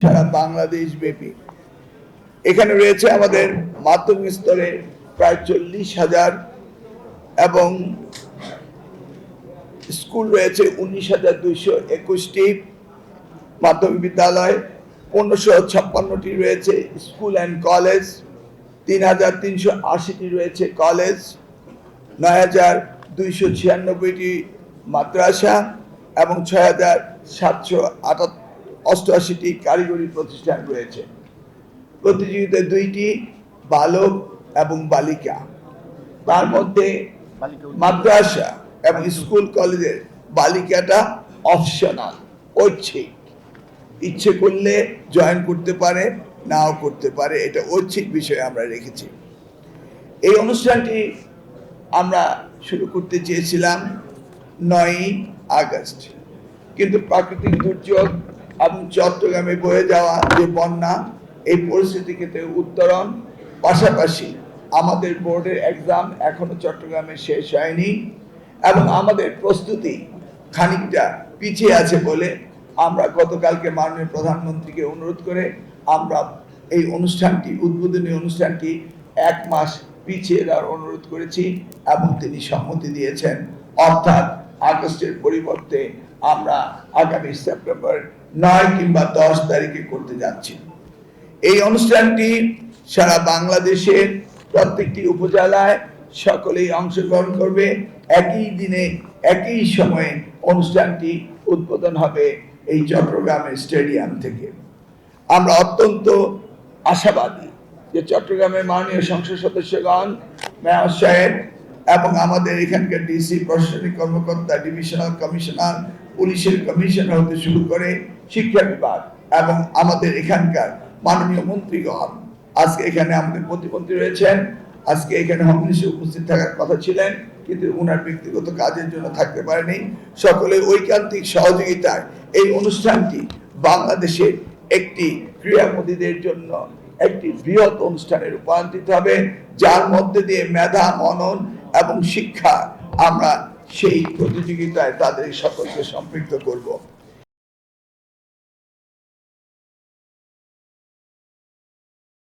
সারা বাংলাদেশ ব্যাপী এখানে রয়েছে আমাদের মাধ্যমিক স্তরে প্রায় 40,000 এবং স্কুল রয়েছে 19,221টি, মাধ্যমিক বিদ্যালয় 1556টি রয়েছে, স্কুল অ্যান্ড কলেজ 3,380টি রয়েছে, কলেজ 9,296টি মাদ্রাসা এবং 6,788টি কারিগরি প্রতিষ্ঠান রয়েছে। প্রতিযোগিতায় 2টি বালক এবং বালিকা, তার মধ্যে মাদ্রাসা এবং স্কুল কলেজের বালিকাটা অপশনাল, ঐচ্ছিক, ইচ্ছে করলে জয়েন করতে পারে, নাও করতে পারে, এটা ঐচ্ছিক বিষয় আমরা রেখেছি। এই অনুষ্ঠানটি আমরা শুরু করতে চেয়েছিলাম 9ই আগস্ট, কিন্তু প্রাকৃতিক দুর্যোগ এবং চট্টগ্রামে বয়ে যাওয়া যে বন্যা, এই পরিস্থিতিকে উত্তরণ, পাশাপাশি আমাদের বোর্ডের এক্সাম এখনো চট্টগ্রামে শেষ হয়নি এবং আমাদের প্রস্তুতি খানিকটা পিছিয়ে আছে বলে আমরা গতকালকে মাননীয় প্রধানমন্ত্রীকে অনুরোধ করে আমরা এই অনুষ্ঠানটি, উদ্বোধনী অনুষ্ঠানটি 1 মাস পিছিয়ে দেওয়ার অনুরোধ করেছি এবং তিনি সম্মতি দিয়েছেন। অর্থাৎ আগস্টের পরিবর্তে আমরা আগামী সেপ্টেম্বর 9 কিংবা 10 তারিখে করতে যাচ্ছি। এই অনুষ্ঠানটি সারা বাংলাদেশের প্রত্যেকটি উপজেলায় সকলেই অংশগ্রহণ করবে। একই দিনে একই সময়ে অনুষ্ঠানটি উদ্বোধন হবে এই চট্টগ্রামের স্টেডিয়াম থেকে। আমরা অত্যন্ত আশাবাদী যে চট্টগ্রামের মাননীয় সংসদ সদস্যগণ, মেয়র সাহেব এবং আমাদের এখানকার ডিসি, প্রশাসনিক কর্মকর্তা, ডিভিশনাল কমিশনার, পুলিশের কমিশনার হতে শুরু করে শিক্ষা বিভাগ এবং আমাদের এখানকার মাননীয় মন্ত্রীগণ, আজকে এখানে আমাদের প্রতিমন্ত্রী রয়েছেন, আজকে এখানে হোম মিনিস্টার উপস্থিত থাকার কথা ছিলেন কিন্তু ওনার ব্যক্তিগত কাজের জন্য থাকতে পারেনি। সকলের ঐকান্তিক সহযোগিতায় এই অনুষ্ঠানটি বাংলাদেশের একটি ক্রীড়ামোদীদের জন্য একটি বৃহৎ অনুষ্ঠানে রূপান্তরিত হবে, যার মধ্যে দিয়ে মেধা, মনন এবং শিক্ষা আমরা সেই প্রতিযোগিতায় তাদের সকলকে সম্পৃক্ত করব।